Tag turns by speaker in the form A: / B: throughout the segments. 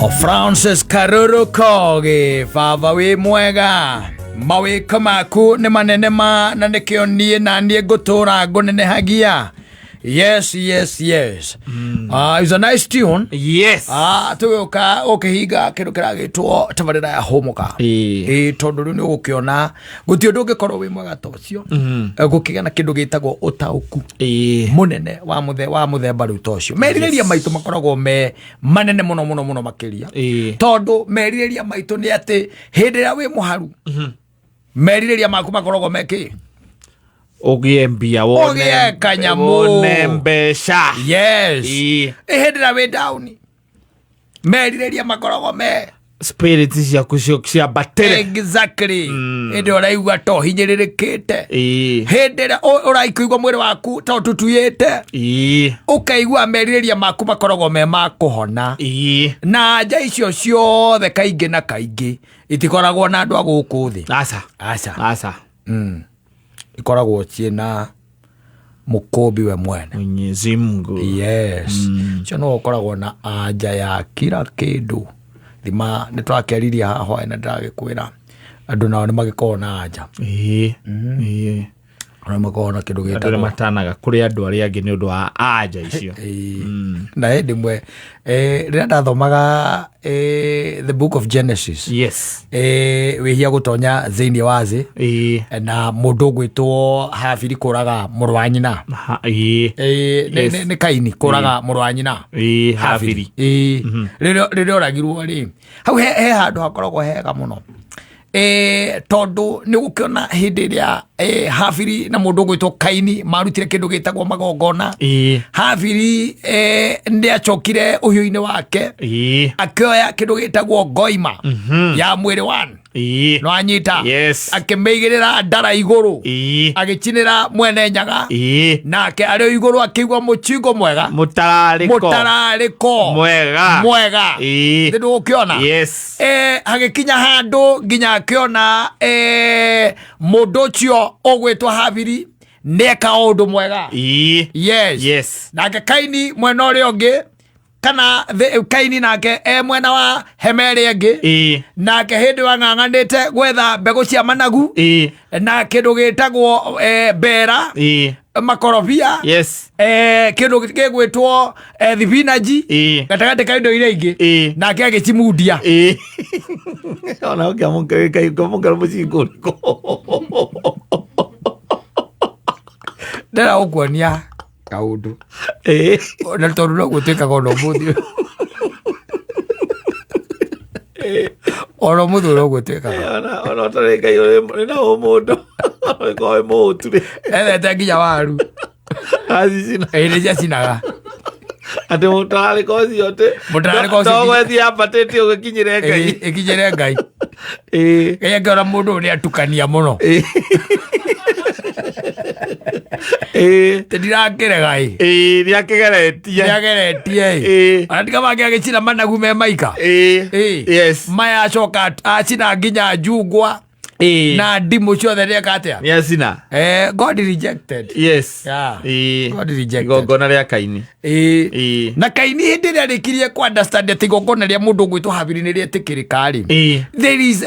A: Francis Karuru Kogi, Baba wi mwega. Mawiko maku ni manene ma na nikio nie na nie gutura ngunenehagia. Yes. It was a nice tune.
B: Yes.
A: Tuyoka okihiga kindu kiragitwo tabarira ya homoka. Tondu riu ni ukiona gutio ndungikorwo wi mwega tocio. Gukigana kindu gitagwo utauku. Munene wa muthemba riu tocio. Meririria maitu makoragwo me manene muno makiria. Tondu meririria maitu ni ati hindira wi muharu. Meririria maku makoragwo meki
B: Ogiembia
A: wone kanyamu
B: wone mbesha.
A: Yes. Ehedera we down. Meririria makorogo me
B: Spirits ya kushokshia batere.
A: Exactly. Ende oraigua to hinyiririkite. Hedera oraikuigwa mwiri waku to tutuyete. Ukaigua meririria maku makorogo me makuhona. Na nja icio ciothe kaingi na kaingi itikoragwo na andu aguku thi.
B: Asa.
A: Ikoragwo ciena mukombi we mwene
B: Mwenyezi Mungu.
A: Yes. Cio no ukoragwo na anja ya kila kindu. Thima nitwakeriria haho ina ndagikwira andu nao ni magikorwo na anja. Ona makona kindu gitagwo
B: matanaga kuri andu ari angi ni undu wa anja icio.
A: Na hindi mwe rira ndathomaga the book of Genesis.
B: Yes.
A: Wihia gutonya thiini wa thi na mundu gwitwo Habili kuraga muru wa nyina. Ni Kaini kuraga muru wa nyina.
B: Habili.
A: Rira oragirwo ri hau he handu hakoragwo hega muno. Tondu ni gukiona hindi ria Habili na mundu gwitwo Kaini marutire kindu gitagwo magongona. Habili ndi achokire uhiu-ini wake akioya kindu gitagwo ngoima ya mwiri wan no anyita akimeigirira ndara iguru agicinira mwene nyaga nake ari iguru akigwa muchingo mwega mutarariko mwega ndu ukiona agikinya handu nginya akiona mundu cio ogwetwa Habili neka undu mwega. Yes. Nake Kaini mwena uri ungi kana Kaini nake mwena wa hemeri ungi nake hindi wang'ang'anite gwetha mbegu cia managu na kindu gitagwo bera makorobia kindu gigwitwo thibinaji gatagati ka indo iria ingi nake agichimundia
B: ona ukiamunga mucingo
A: ndera ukuonia kaundu na tondu no gutikaga ono muthi ono muthi no gutikaga
B: ona tareka ore na mundu ko mutu
A: ete nginya waru
B: azicina
A: ere cinaga
B: ate mutare ko ciote no gwethi apatete ugikinyire ngai ngora mundu ni atukania muno Tedirakere diageretie andika mage agicina managu me maika maya acoka acina nginya njungwa na ndimu ciothe rieka atia niacina
A: God rejected. God rejected
B: gongona ria Kaini
A: na Kaini hindi ria rikirie ku understand ati gongona ria mundu gwitwo Habili ni rietikirikari. There is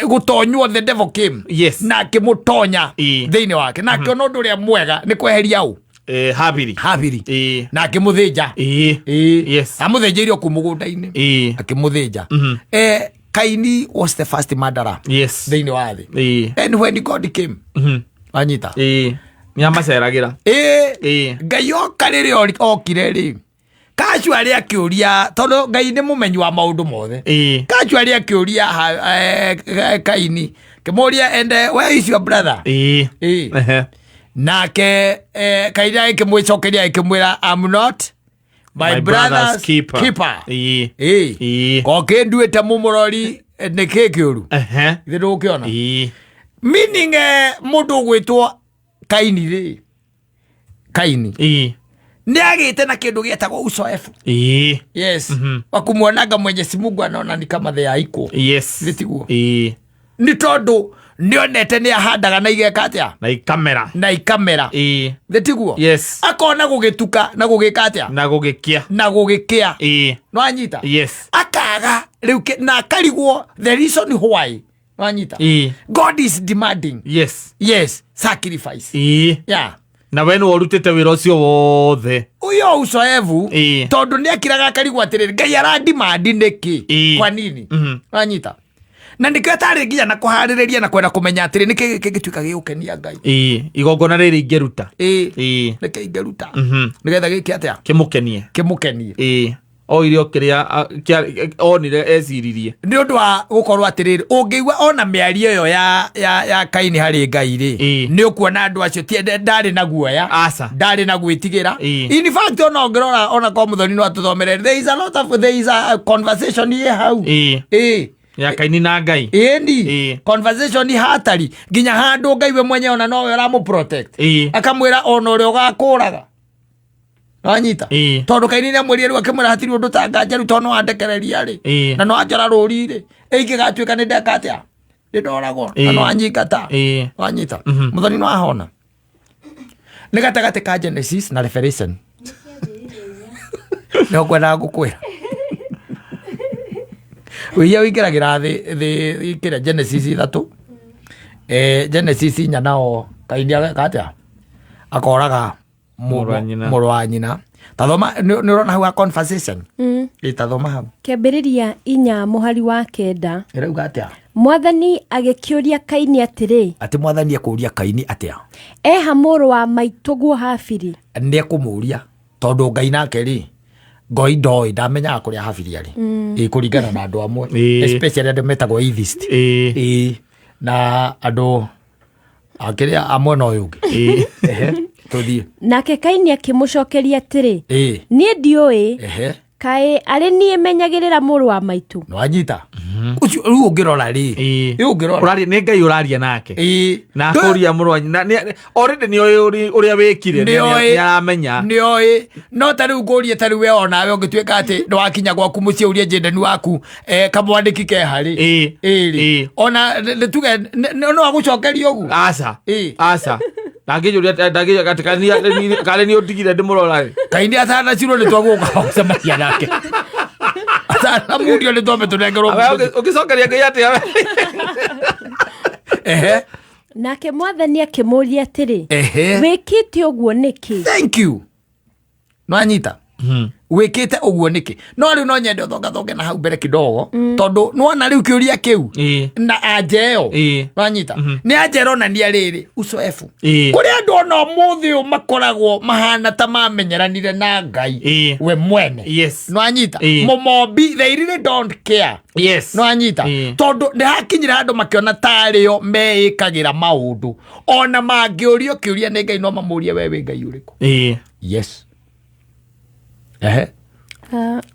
A: gutonywo, the devil came na akimutonya thiini wake na akiona undu ria mwega ni kweheria u Habili na akimuthinja amuthinjirio ku mugunda-ini akimuthinja. Kaini was the first murderer thiini wa thi and when God came anyita
B: niamaceragira
A: Ngai oka riri okire ri kacuari akiuria tondu Ngai ni mumenyi wa maundu mothe kacuari akiuria Kaini kimuria and where is your brother nake Kaini akimwicokeria akimwira I'm not my brother's keeper. Koke nduite mumurori niki kiuru ithu ukiona meaning mundu gwitwo Kaini ri Kaini ni agite na kindu gietagwo uzoefu. Wakumuonaga Mwenyezi Mungu anaona ni kama they are equal. Gitiguo ni tondu nionete ni ahandaga na igeka atia na ikamera tiguo akona gugituka na gugika atia na gugikia no anyita akaga riu na akarigwo the reason why no anyita God is demanding sacrifice
B: na wenu orutete wira ucio wothe
A: uyo usoevu tondu ni akiraga akarigwo atiriri Ngai aradimandi niki kwa nini anyita na ndikatari nginya na kuhaririria na kwenda kumenya atiri niki gituika giukenia Ngai
B: igongona riri ingeruta
A: niki ingeruta nigetha giki atia
B: kimukenie o irio kiria onire eciririe
A: ni undu wa gukorwo atiriri ungiigua ona miario yo ya Kaini hari Ngai ri ni ukuona andu acio ti ndari na guoya ndari na gwitigira in fact ona ngirora ona kwa muthoni no atuthomerere there is a conversation here how
B: ya Kaini na Ngai
A: ni conversation ni hatari nginya handu Ngai we mwenye ona nowe uramu protect akamwira ona uri ugakuraga anyita tondu Kaini ni amwiri riu akimwira hatiri undu tanganja riu tono andekereria ri na no anjara ruri ri ingigatuika ni ndeka atia ndoragwo na no anyikata anyita muthoni no ahona ni gatagati ka Genesis na Revelation no kwenda gukwira uya wikiragira thi ikira Genesis 3 Genesis nyanao Kaini agatia akoraga muru wa nyina tathoma ni urona hau conversation tathoma hau
C: kiambiriria 4 muhari wa 9
A: irauga atia
C: Mwathani agikiuria Kaini atiri
A: ati Mwathani akuria Kaini atia
C: muru wa maituguo Habili
A: ni akumuria tondu Ngai nake ri Ngoi ndoi ndamenya kuria Habili ari kuringana na andu amwe especially andu metagwo atheist na andu akiria amwe no yugi tuthie
C: nake Kaini akimucokeria atiri nie ndioi kae ari nie menyagirira muru wa maitu
A: no anyita ucio riu ungirora ri
B: urari ni Ngai uraria nake na kuria muru already ni uria wikire ni aramenya
A: ni oi no tari ngurie tari we ona we ungituika ati ndo wakinya gwaku mucie urie jendani waku kamwandiki ke hari ona tuge no agucokeria ugu
B: asa Ndagijuria katikania kale ni otigire ndimurora
A: Kaini atana ciro ni twaguka gusemakia nake atana mudio ni twame tunengero
B: ukicokeria Ngai atia
C: nake Mwathani akimuria atiri wikite uguo niki
A: thank you no anyita wikite uguo niki no riu no nyende thonga na hau mbere kidogo tondu nona riu kiuria kiu na ajeo no anyita ni ajero na ni ariri usoefu kuri andu ona muthio makoragwo mahana ta mamenyeranire na Ngai we mwene no anyita momombi they really don't care no anyita tondu ni hakinyira andu makiona tario meikagira maundu ona mangiurio kiuria ni Ngai no mamurie wewe Ngai uriku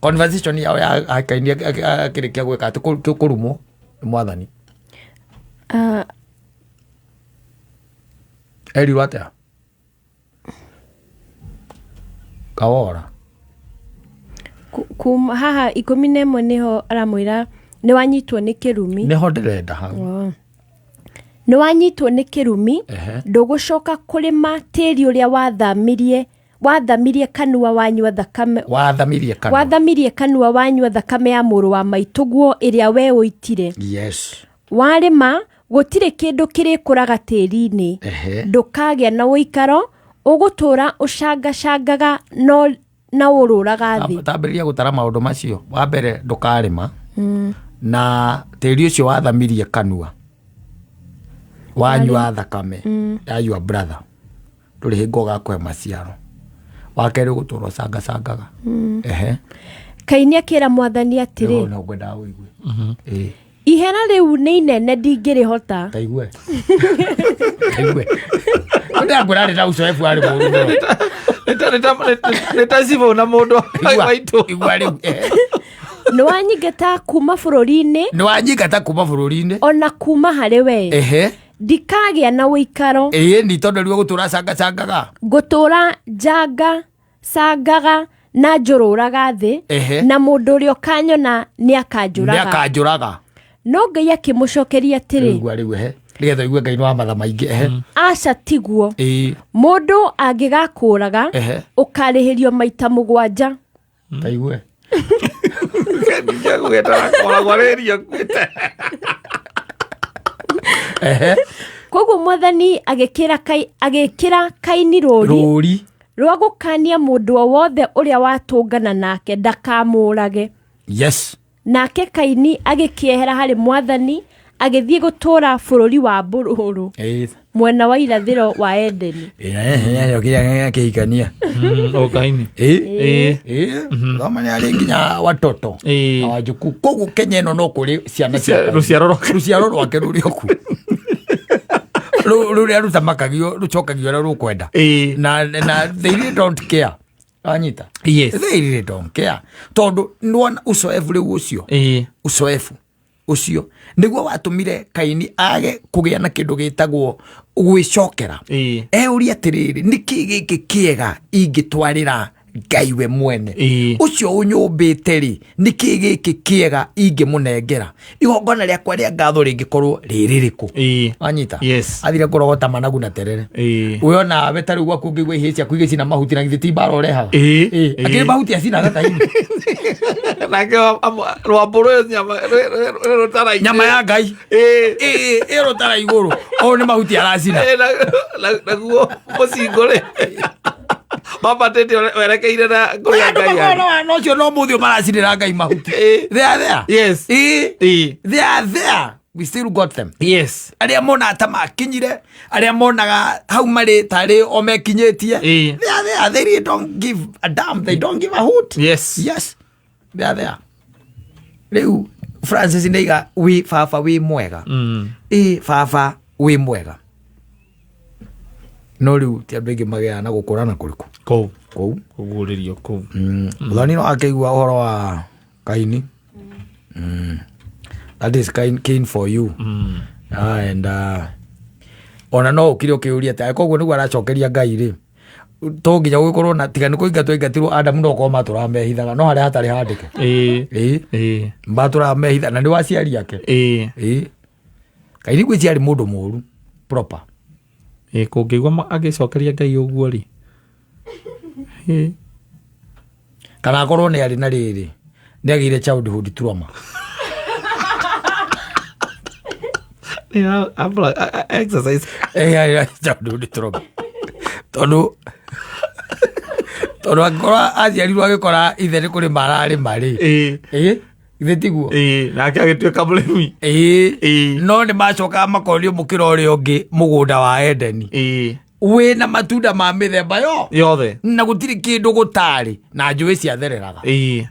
A: conversation yao ya Kaini akirikia gwika ati kurumwo Mwathani eri atia kawora
C: haha 11 niho aramwira ni wanyitwo ni kirumi
A: niho ndirenda hau
C: ni wanyitwo ni kirumi ndugucoka kurima tiri uria wathamirie kanua wanyua thakame wathamirie kanua wanyua thakame ya muru wa maituguo iria we uitire warima gutire kindu kirikuraga tiri-ini ndukagia na uikaro ugutura ucangacangaga no na ururaga thi
A: tambiriria gutara maundu macio wa mbere ndukarima na tiri ucio wathamirie kanua wanyua thakame ya your brother turi hingo gakwe maciaro wakere gutura ucangacangaga
C: Kaini akira Mwathani atiri
A: no ngwenda uigue
C: ihera riu ni inene ndingirihota
A: taigue nda ngurari na ucoefu ari muru
B: nitazivo na mundu waitu
A: igwa riu
C: ni wanyingata kuma bururi-ini ona kuma hari we ndikagia na uikaro
A: ni tondu riu gutura cangacangaga
C: gutura njanga cangaga na njururaga thi na mundu uria kanyona ni akanjuraga no Ngai akimucokeria atiri
A: igwa riu nigetha igue Ngai wa matha maingĩ.
C: Aca tiguo, mũndũ angĩgakũraga ũkarĩhĩrio maita 7.
A: Ta igue
C: koguo Mwathani agĩkĩra Kaini rũũri rwa gũkania mũndũ o wothe ũrĩa watũngana nake ndakamũrage.
A: Yes.
C: Nake Kaini agĩkĩehera harĩ Mwathani agĩthiĩ gũtũũra bũrũri wa Mbũrũrũ mwena wa irathĩro wa Edeni.
A: Kĩrĩa kĩhikania
B: Kaini
A: thoma nĩ arĩ nginya watoto na wanjukũ. Koguo Kenya ĩno no kũrĩ ciana cia rũciaro rwake rũrĩ oku rũrĩa rũtamakagio rũcokagio ũrĩa rũkwenda na they really don't care. Anyita.
B: Yes.
A: They really don't care. Tondũ nĩwona ũcoefu rĩu ũcoefu ucio niguo watũmire Kaini age kũgĩa na kĩndũ gĩtagwo gwĩcokera. Euria atĩrĩrĩ, nĩkĩ gĩkĩ kĩega ingĩtwarĩra Ngai we mwene ucio ũnyũmbĩte rĩ, nĩkĩ gĩkĩ kĩega ingĩmũnengera? Igongona rĩakwa rĩa ngatho rĩngĩkorwo rĩrĩkũ? Anyita. Athire kũrogota managu na terere. Wĩona we tarĩ gwaku ngĩigua ihĩ ciaku igĩcina mahuti na githĩ ti mbara ũrehaga. Akĩrĩ mahuti acinaga Kaini
B: nake rwambo rũtara
A: nyama ya Ngai rũtara igũrũ o nĩ mahuti aracina
B: naguo mũcingo rĩ mabatĩte werekeire na kũrĩa Ngai
A: no cio no mũthĩ maracinĩra Ngai mahuti. They are there.
B: Yes.
A: They are there. We still got them.
B: Yes.
A: Arĩa mona ta makinyire, arĩa monaga hau marĩ tarĩ o mekinyĩtie. They are there. They really don't give a damn. They don't give a hoot.
B: Yes.
A: Yes. They are there. Rĩu Francis ndaiga wi baba wi mwega. Baba wi mwega. No rĩu ti andũ aingĩ magĩaga na gũkũrana kũrĩkũ kũu
B: kũguũrĩrio kũu.
A: Mũthoni no akĩigua ũhoro wa Kaini. That is Cain for you. And ona no ũkire ũkĩũria atĩ koguo nĩguo aracokeria Ngai rĩ, to nginya gũgĩkorwo na tiga nĩ kũinga twaingatirwo Adamu no korwo matũraga mehithaga no harĩa hatarĩ handĩke matũraga mehitha na nĩ waciari ake. Kaini gwĩciarĩ mũndũ mũũru proper.
B: Kũngĩigua agĩcokeria Ngai ũguo rĩ,
A: kana akorwo nĩ arĩ na rĩrĩ nĩ agĩire childhood trauma.
B: Exercise
A: childhood trauma tondũ angĩkorwo aciarirwo agĩkora ithe nĩ kũrĩ mararĩ marĩ ithe tiguo
B: nake agĩtuĩka mũrĩmi
A: no nĩ macokaga makonio mũkĩra ũrĩa ũngĩ mũgũnda wa Edeni wĩna matunda ma mĩthemba
B: yothe
A: na gũtirĩ kĩndũ gũtarĩ na njũĩ ciathereraga.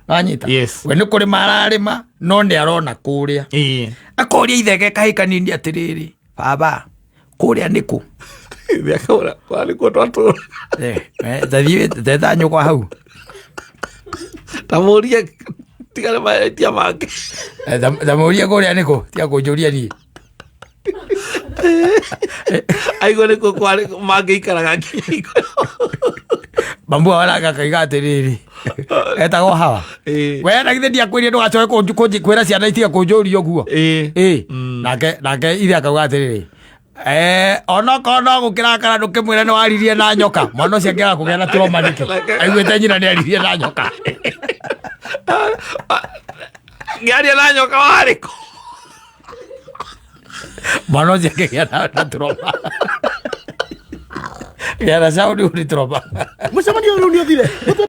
A: Anyita. We nĩ kũrĩ mararĩma no nĩ arona kũrĩa akoria itheke kahĩ kanini atĩrĩrĩ, baba kũrĩa nĩkũ? Tetha nyũkwa hau
B: tamũria tigane mahĩtia make
A: tamũria kũrĩa nĩkũ tiga kũnjũria niĩ
B: aigua nĩkuo kwarĩ mangĩikaraga nginya
A: mambua waraga kaiga atĩrĩrĩ etagwo Hawa. We na githĩ ndiakwĩrire ndũgacoke kwĩra ciana itiga kũnjũria ũguo. Nake ithe akauga atĩrĩrĩ, onokorwo no gũkĩrakara ndũkĩmwĩra nĩ waririe na nyoka, mwana ũcio angĩaga kũgĩa na trauma nĩkĩ? Aiguĩte nyina nĩ aririe na nyoka.
B: Ngĩaria na nyoka warĩkũ?
A: Mwana ũcio angĩgĩa na trauma. Gĩa na caũndũ ũrĩ trauma.
B: Mũcemanio ũyũ nĩ ũthire.